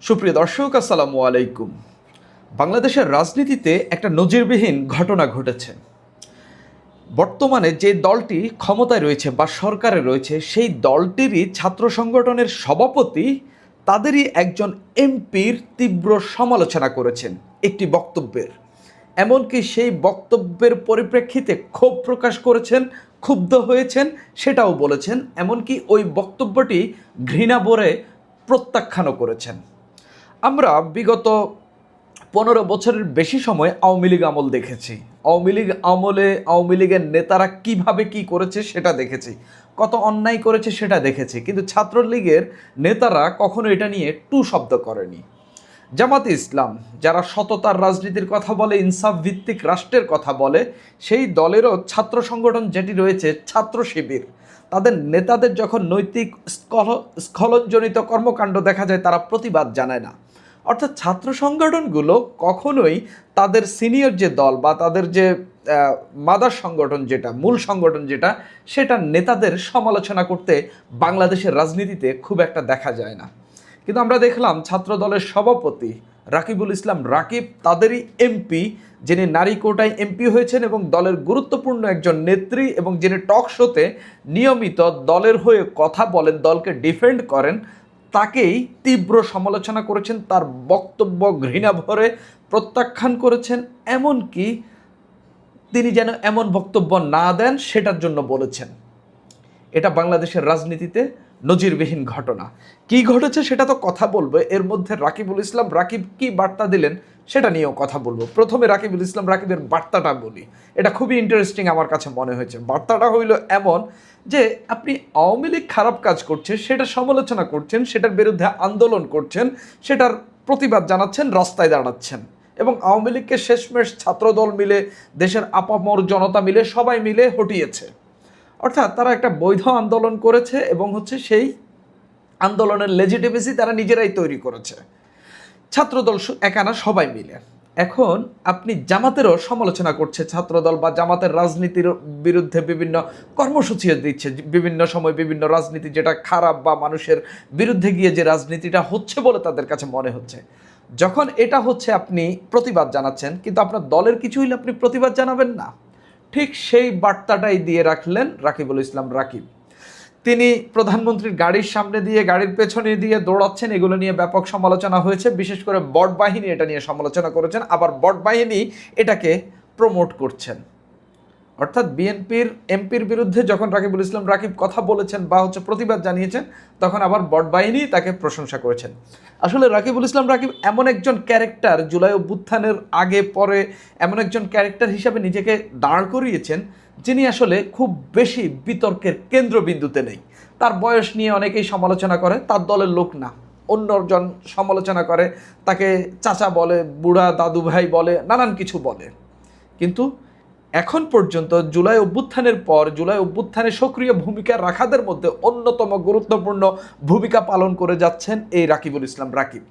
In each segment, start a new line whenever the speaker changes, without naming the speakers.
সুপ্রিয় দর্শক, আসসালামু আলাইকুম। বাংলাদেশের রাজনীতিতে একটা নজিরবিহীন ঘটনা ঘটেছে। বর্তমানে যে দলটি ক্ষমতায় রয়েছে বা সরকারে রয়েছে, সেই দলটিরই ছাত্র সংগঠনের সভাপতি তাদেরই একজন এমপির তীব্র সমালোচনা করেছেন একটি বক্তব্যের। এমনকি সেই বক্তব্যের পরিপ্রেক্ষিতে ক্ষোভ প্রকাশ করেছেন, ক্ষুব্ধ হয়েছেন, সেটাও বলেছেন। এমনকি ওই বক্তব্যটি ঘৃণা ভরে প্রত্যাখ্যানও করেছেন। আমরা বিগত 15 বছরের বেশি সময় আওয়ামী লীগ আমল দেখেছি। আওয়ামী লীগ আমলে আওয়ামী লীগের নেতারা কিভাবে কি করেছে সেটা দেখেছি, কত অন্যায় করেছে সেটা দেখেছি। কিন্তু ছাত্রলীগের নেতারা কখনো এটা নিয়ে টু শব্দ করেনি। জামাতে ইসলাম যারা সততার রাজনীতির কথা বলে, ইনসাফ ভিত্তিক রাষ্ট্রের কথা বলে, সেই দলেরও ছাত্র সংগঠন যেটি রয়েছে ছাত্র শিবির, তাদের নেতাদের যখন নৈতিক স্খলনজনিত কর্মকাণ্ড দেখা যায় তারা প্রতিবাদ জানায় না। অর্থাৎ ছাত্র সংগঠনগুলো কখনোই তাদের সিনিয়র যে দল বা তাদের যে মাদার সংগঠন যেটা, মূল সংগঠন যেটা, সেটার নেতাদের সমালোচনা করতে বাংলাদেশের রাজনীতিতে খুব একটা দেখা যায় না। কিন্তু আমরা দেখলাম ছাত্র দলের সভাপতি রাকিবুল ইসলাম রাকিব, তাদেরই এমপি, যিনি নারী কোটায় এমপি হয়েছেন এবং দলের গুরুত্বপূর্ণ একজন নেত্রী, এবং যিনি টক শোতে নিয়মিত দলের হয়ে কথা বলেন, দলকে ডিফেন্ড করেন, তাকেই তীব্র সমালোচনা করেছেন, তার বক্তব্য ঘৃণা ভরে প্রত্যাখ্যান করেছেন। এমনকি তিনি যেন এমন বক্তব্য না দেন সেটার জন্য বলেছেন। এটা বাংলাদেশের রাজনীতিতে নজিরবিহীন ঘটনা। কি ঘটেছে সেটা তো কথা বলবো, এর মধ্যে রাকিবুল ইসলাম রাকিব কি বার্তা দিলেন সেটা নিয়েও কথা বলবো। প্রথমে রাকিবুল ইসলাম রাকিবের বার্তাটা বলি, এটা খুবই ইন্টারেস্টিং আমার কাছে মনে হয়েছে। বার্তাটা হইল এমন যে আপনি আওয়ামী লীগ খারাপ কাজ করছে সেটা সমালোচনা করছেন, সেটার বিরুদ্ধে আন্দোলন করছেন, সেটার প্রতিবাদ জানাচ্ছেন, রাস্তায় দাঁড়াচ্ছেন, এবং আওয়ামী লীগকে শেষমেশ ছাত্রদল মিলে, দেশের আপামর জনতা মিলে, সবাই মিলে হটিয়েছে। অর্থাৎ তারা একটা বৈধ আন্দোলন করেছে এবং সেই আন্দোলনের লেজিটিমেসি তারা নিজেরাই তৈরি করেছে, ছাত্রদল একা না, সবাই মিলে। এখন আপনি জামাতেরও সমালোচনা করছে ছাত্রদল, বা জামাতের রাজনীতির বিরুদ্ধে বিভিন্ন কর্মসূচি দিচ্ছে, বিভিন্ন সময় বিভিন্ন রাজনীতি যেটা খারাপ বা মানুষের বিরুদ্ধে গিয়ে যে রাজনীতিটা হচ্ছে বলে তাদের কাছে মনে হচ্ছে। যখন এটা হচ্ছে আপনি প্রতিবাদ জানাচ্ছেন, কিন্তু আপনার দলের কিছু হইলে আপনি প্রতিবাদ জানাবেন না। ঠিক সেই বার্তাটাই দিয়ে রাখলেন রাকিবুল ইসলাম রাকিব। তিনি প্রধানমন্ত্রীর গাড়ির সামনে দিয়ে, গাড়ির পেছনে দিয়ে দৌড়াচ্ছেন, এগুলো নিয়ে ব্যাপক সমালোচনা হয়েছে। বিশেষ করে বট বাহিনী এটা নিয়ে সমালোচনা করেছেন, আবার বট বাহিনী এটাকে প্রমোট করছেন। অর্থাৎ বিএনপির এমপির বিরুদ্ধে যখন রাকিবুল ইসলাম রাকিব কথা বলেছেন বা প্রতিবাদ জানিয়েছেন, তখন আবার বট বাহিনী তাকে প্রশংসা করেছেন। আসলে রাকিবুল ইসলাম রাকিব এমন একজন ক্যারেক্টার, জুলাই অভ্যুত্থানের আগে পরে এমন একজন ক্যারেক্টার হিসাবে নিজেকে দাঁড় করিয়েছেন, যিনি আসলে খুব বেশি বিতর্কের কেন্দ্রবিন্দুতে নেই। তার বয়স নিয়ে অনেকেই সমালোচনা করে, তার দলের লোক না, অন্যজন সমালোচনা করে, তাকে চাচা বলে, বুড়া দাদু ভাই বলে, নানান কিছু বলে। কিন্তু এখন পর্যন্ত জুলাই অভ্যুত্থানের পর, জুলাই অভ্যুত্থানে সক্রিয় ভূমিকা রাখাদের মধ্যে অন্যতম গুরুত্বপূর্ণ ভূমিকা পালন করে যাচ্ছেন এই রাকিবুল ইসলাম রাকিব।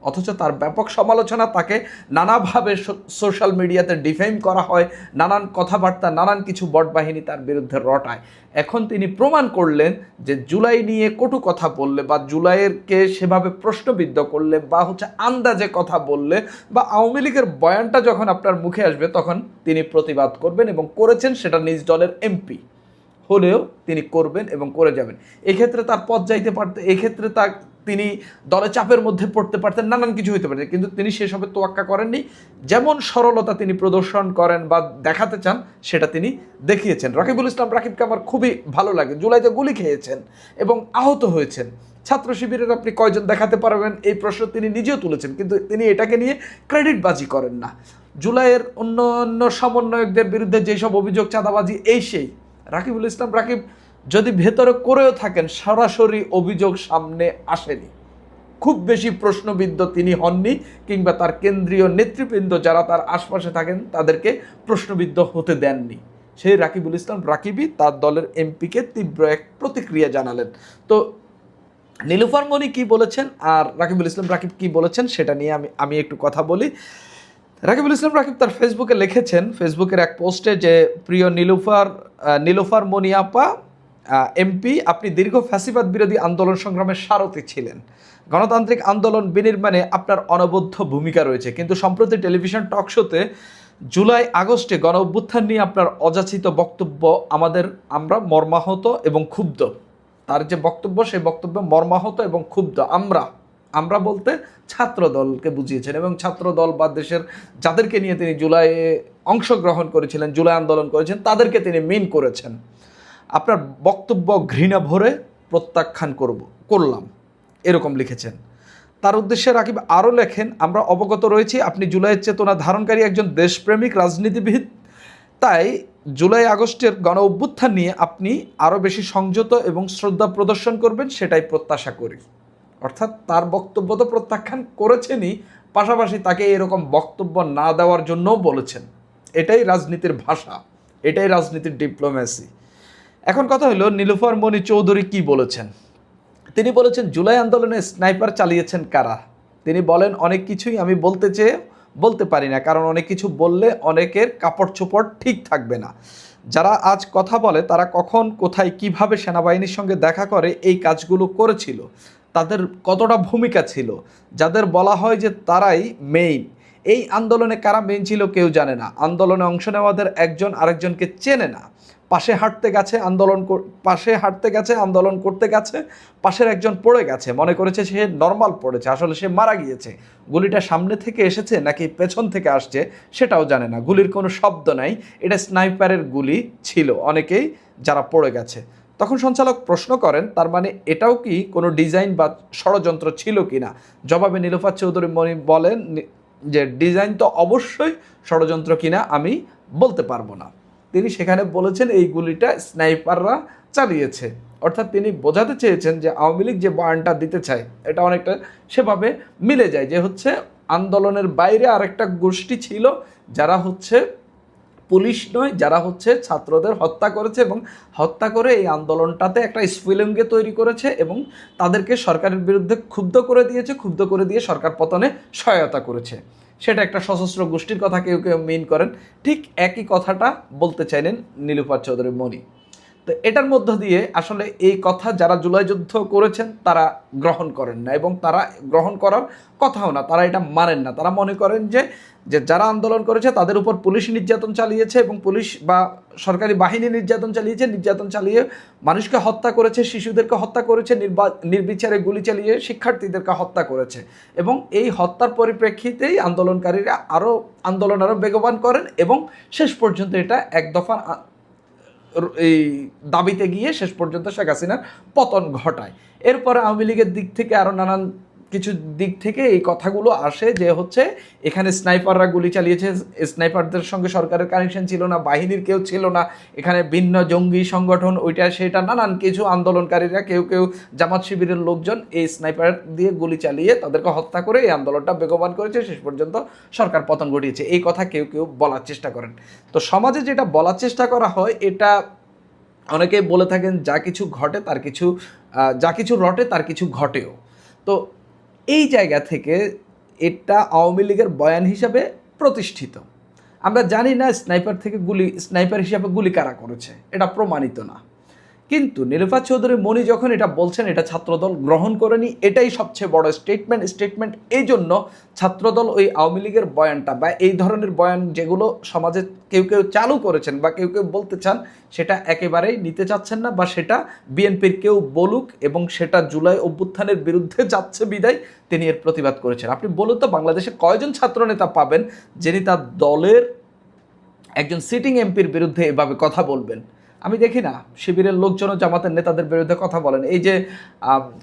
অথচ তার ব্যাপক সমালোচনা, তাকে নানাভাবে সোশ্যাল মিডিয়াতে ডিফেম করা হয়, নানান কথাবার্তা, নানান কিছু বট বাহিনী তার বিরুদ্ধে রটায়। এখন তিনি প্রমাণ করলেন যে জুলাই নিয়ে কটু কথা বললে বা জুলাইয়েরকে সেভাবে প্রশ্নবিদ্ধ করলে বা আন্দাজে কথা বললে বা আওয়ামী লীগের বয়ানটা যখন আপনার মুখে আসবে তখন তিনি প্রতিবাদ করবেন, এবং করেছেন। সেটা নিজ দলের এমপি হলেও তিনি করবেন এবং করে যাবেন। এক্ষেত্রে তার পথ যাইতে পারত, এক্ষেত্রে তিনি দলে চাপের মধ্যে পড়তে পারতেন, নানান কিছু হইতে পারতেন, কিন্তু তিনি সেসবে তোয়াক্কা করেননি। যেমন সরলতা তিনি প্রদর্শন করেন বা দেখাতে চান সেটা তিনি দেখিয়েছেন। রাকিবুল ইসলাম রাকিবকে আমার খুবই ভালো লাগে। জুলাইতে গুলি খেয়েছেন এবং আহত হয়েছেন। ছাত্র শিবিরের আপনি কয়জন দেখাতে পারবেন এই প্রশ্ন তিনি নিজেও তুলেছেন, কিন্তু তিনি এটাকে নিয়ে ক্রেডিটবাজি করেন না। জুলাইয়ের অন্য অন্য সমন্বয়কদের বিরুদ্ধে যেসব অভিযোগ, চাঁদাবাজি, সেই রাকিবুল ইসলাম রাকিব যদি ভেতরে করেও থাকেন, সরাসরি অভিযোগ সামনে আসেনি। খুব বেশি প্রশ্নবিদ্ধ তিনি হননি, কিংবা তার কেন্দ্রীয় নেতৃবৃন্দ যারা তার আশপাশে থাকেন তাদেরকে প্রশ্নবিদ্ধ হতে দেননি। সেই রাকিবুল ইসলাম রাকিবই তার দলের এমপিকে তীব্র এক প্রতিক্রিয়া জানালেন। তো নীলুফার মনি কি বলেছেন আর রাকিবুল ইসলাম রাকিব কি বলেছেন সেটা নিয়ে আমি একটু কথা বলি। রাকিবুল ইসলাম রাকিব তার ফেসবুকে লিখেছেন, ফেসবুকের এক পোস্টে, যে প্রিয় নীলুফার মনি আপা এমপি, আপনি দীর্ঘ ফ্যাসিবাদ বিরোধী আন্দোলন সংগ্রামের সারথি ছিলেন। গণতান্ত্রিক আন্দোলন বিনির্মাণে আপনার অনবদ্য ভূমিকা রয়েছে, কিন্তু সম্প্রতি টেলিভিশন টক শোতে জুলাই আগস্টে গণ অভ্যুত্থান নিয়ে আপনার অযাচিত বক্তব্য আমরা মর্মাহত এবং ক্ষুব্ধ। তার যে বক্তব্য, সেই বক্তব্য মর্মাহত এবং ক্ষুব্ধ। আমরা বলতে ছাত্র দলকে বুঝিয়েছেন, এবং ছাত্র দল বা দেশের যাদেরকে নিয়ে তিনি জুলাইয়ে অংশগ্রহণ করেছিলেন, জুলাই আন্দোলন করেছেন, তাদেরকে তিনি মিন করেছেন। আপনার বক্তব্য ঘৃণা ভরে প্রত্যাখ্যান করলাম, এরকম লিখেছেন। তার উদ্দেশ্যে রাকিব আরও লেখেন, আমরা অবগত রয়েছি আপনি জুলাইয়ের চেতনা ধারণকারী একজন দেশপ্রেমিক রাজনীতিবিদ, তাই জুলাই আগস্টের গণ অভ্যুত্থান নিয়ে আপনি আরও বেশি সংযত এবং শ্রদ্ধা প্রদর্শন করবেন, সেটাই প্রত্যাশা করি। অর্থাৎ তার বক্তব্য তো প্রত্যাখ্যান করেছেনই, পাশাপাশি তাকে এরকম বক্তব্য না দেওয়ার জন্যও বলেছেন। এটাই রাজনীতির ভাষা, এটাই রাজনীতির ডিপ্লোম্যাসি। এখন কথা হলো, নীলুফার মনি চৌধুরী কি বলেছেন। তিনি বলেছেন, জুলাই আন্দোলনে স্নাইপার চালিয়েছেন কারা। তিনি বলেন, অনেক কিছুই আমি বলতে পারি না, কারণ অনেক কিছু বললে অনেকের কাপড় চোপড় ঠিক থাকবে না। যারা আজ কথা বলে তারা কখন, কোথায়, কিভাবে সেনাবাহিনীর সঙ্গে দেখা করে এই কাজগুলো করেছিল, তাদের কতটা ভূমিকা ছিল, যাদের বলা হয় যে তারাই মেইন। এই আন্দোলনে কারা মেইন ছিল কেউ জানে না। আন্দোলনে অংশ নেওয়াদের একজন আরেকজনকে চেনে না। পাশে হাঁটতে গেছে, আন্দোলন করতে গেছে, পাশের একজন পড়ে গেছে, মনে করেছে সে নর্মাল পড়েছে, আসলে সে মারা গিয়েছে। গুলিটা সামনে থেকে এসেছে নাকি পেছন থেকে আসছে সেটাও জানে না। গুলির কোনো শব্দ নাই, এটা স্নাইপারের গুলি ছিল অনেকেই যারা পড়ে গেছে। তখন সঞ্চালক প্রশ্ন করেন, তার মানে এটাও কি কোনো ডিজাইন বা ষড়যন্ত্র ছিল কি না। জবাবে নীলুফার চৌধুরী মনি বলেন যে ডিজাইন তো অবশ্যই, ষড়যন্ত্র কিনা আমি বলতে পারবো না। তিনি সেখানে বলেছেন এই গুলিটা স্নাইপাররা চালিয়েছে। অর্থাৎ তিনি বোঝাতে চেয়েছেন যে আওয়ামী লীগ যে বয়ানটা দিতে চায় এটা অনেকটা সেভাবে মিলে যায়, যে হচ্ছে আন্দোলনের বাইরে আরেকটা গোষ্ঠী ছিল যারা হচ্ছে পুলিশ নয়, যারা হচ্ছে ছাত্রদের হত্যা করেছে এবং হত্যা করে এই আন্দোলনটাতে একটা স্ফুলিঙ্গ তৈরি করেছে এবং তাদেরকে সরকারের বিরুদ্ধে ক্ষুব্ধ করে দিয়ে সরকার পতনে সহায়তা করেছে। সেটা একটা সশস্ত্র গোষ্ঠীর কথা কেউ কেউ মিন করেন। ঠিক একই কথাটা বলতে চাইলেন নীলুফার চৌধুরী মনি। তো এটার মধ্য দিয়ে আসলে এই কথা যারা জুলাই যুদ্ধ করেছেন তারা গ্রহণ করেন না, এবং তারা গ্রহণ করার কথাও না, তারা এটা মানেন না। তারা মনে করেন যে যারা আন্দোলন করেছে তাদের উপর পুলিশ নির্যাতন চালিয়েছে এবং পুলিশ বা সরকারি বাহিনী নির্যাতন চালিয়ে মানুষকে হত্যা করেছে, শিশুদেরকে হত্যা করেছে, নির্বিচারে গুলি চালিয়ে শিক্ষার্থীদেরকে হত্যা করেছে। এবং এই হত্যার পরিপ্রেক্ষিতেই আন্দোলনকারীরা আন্দোলন আরও বেগবান করেন এবং শেষ পর্যন্ত এটা এক দফা এই দাবিতে গিয়ে শেষ পর্যন্ত শেখ হাসিনার পতন ঘটায়। এরপরে আওয়ামী লীগের দিক থেকে আরও নানান কিছু দিক থেকে এই কথাগুলো আসে যে হচ্ছে এখানে স্নাইপাররা গুলি চালিয়েছে, স্নাইপারদের সঙ্গে সরকারের কানেকশন ছিল না, বাহিনীর কেউ ছিল না, এখানে ভিন্ন জঙ্গি সংগঠন ওইটা সেটা নানান কিছু আন্দোলনকারীরা কেউ জামাত শিবিরের লোকজন এই স্নাইপার দিয়ে গুলি চালিয়ে তাদেরকে হত্যা করে এই আন্দোলনটা বেগবান করেছে, শেষ পর্যন্ত সরকার পতন ঘটিয়েছে। এই কথা কেউ বলার চেষ্টা করেন। তো সমাজে যেটা বলার চেষ্টা করা হয়, এটা অনেকেই বলে থাকেন যা কিছু রটে তার কিছু ঘটেও। তো এই জায়গা থেকে এটা আওয়ামী লীগের বয়ান হিসাবে প্রতিষ্ঠিত। আমরা জানি না স্নাইপার হিসাবে গুলি কারা করেছে, এটা প্রমাণিত না। কিন্তু নীলুফার চৌধুরী মনি যখন এটা বলছেন এটা ছাত্রদল গ্রহণ করেনি, এটাই সবচেয়ে বড় স্টেটমেন্ট। এই জন্য ছাত্রদল ওই আওয়ামী লীগের বয়ানটা বা এই ধরনের বয়ান যেগুলো সমাজে কেউ চালু করেছেন বা কেউ বলতে চান সেটা একেবারেই নিতে চাচ্ছেন না, বা সেটা বিএনপির কেউ বলুক এবং সেটা জুলাই অভ্যুত্থানের বিরুদ্ধে যাচ্ছে বিদায় তিনি এর প্রতিবাদ করেছেন। আপনি বলুন তো বাংলাদেশে কয়জন ছাত্রনেতা পাবেন যিনি তার দলের একজন সিটিং এমপির বিরুদ্ধে এভাবে কথা বলবেন? আমি দেখি না। শিবিরের লোকজনও জামাতের নেতাদের বিরুদ্ধে কথা বলেন। এই যে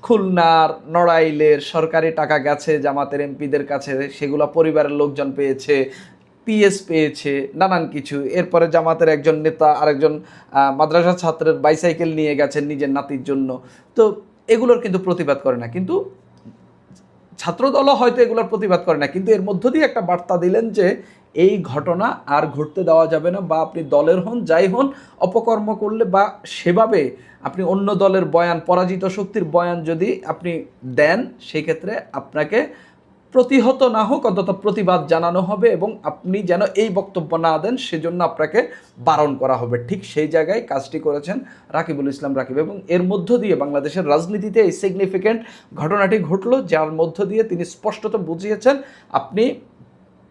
খুলনার নড়াইলের সরকারি টাকা গেছে জামাতের এমপিদের কাছে, সেগুলো পরিবারের লোকজন পেয়েছে, পিএস পেয়েছে, নানান কিছু। এরপরে জামাতের একজন নেতা আরেকজন মাদ্রাসা ছাত্রের বাইসাইকেল নিয়ে গেছেন নিজের নাতির জন্য। তো এগুলোর কিন্তু প্রতিবাদ করে না, কিন্তু ছাত্রদলও হয়তো এগুলোর প্রতিবাদ করে না, কিন্তু এর মধ্য দিয়ে একটা বার্তা দিলেন যে এই ঘটনা আর ঘটতে দেওয়া যাবে না, বা আপনি দলের হন যাই হন অপকর্ম করলে বা সেভাবে আপনি অন্য দলের বয়ান, পরাজিত শক্তির বয়ান যদি আপনি দেন, সেই ক্ষেত্রে আপনাকে প্রতিহত না হোক, অন্তত প্রতিবাদ জানানো হবে এবং আপনি যেন এই বক্তব্য না দেন সেজন্য আপনাকে বারণ করা হবে। ঠিক সেই জায়গায় কাজটি করেছেন রাকিবুল ইসলাম রাকিব, এবং এর মধ্য দিয়ে বাংলাদেশের রাজনীতিতে এই সিগনিফিক্যান্ট ঘটনাটি ঘটল, যার মধ্য দিয়ে তিনি স্পষ্টত বুঝিয়েছেন আপনি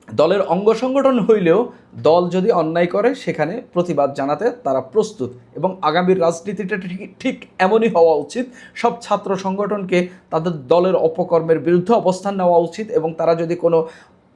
দলের অঙ্গ সংগঠন হইলেও দল যদি অন্যায় করে সেখানে প্রতিবাদ জানাতে তারা প্রস্তুত, এবং আগামীর রাজনীতিটা ঠিক এমনই হওয়া উচিত। সব ছাত্র সংগঠনকে তাদের দলের অপকর্মের বিরুদ্ধে অবস্থান নেওয়া উচিত, এবং তারা যদি কোনো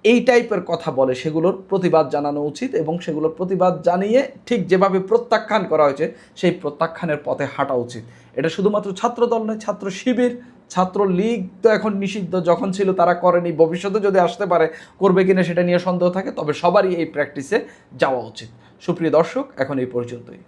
এই টাইপের কথা বলে সেগুলোর প্রতিবাদ জানানো উচিত, এবং সেগুলোর প্রতিবাদ জানিয়ে ঠিক যেভাবে প্রত্যাখ্যান করা হয়েছে সেই প্রত্যাখ্যানের পথে হাঁটা উচিত। এটা শুধুমাত্র ছাত্র দল নয়, ছাত্র শিবির, ছাত্র লীগ তো এখন নিষিদ্ধ, যখন ছিল তারা করেনি, ভবিষ্যতে যদি আসতে পারে করবে কিনা সেটা নিয়ে সন্দেহ থাকে, তবে সবারই এই প্র্যাকটিসে যাওয়া উচিত। সুপ্রিয় দর্শক, এখন এই পর্যন্তই।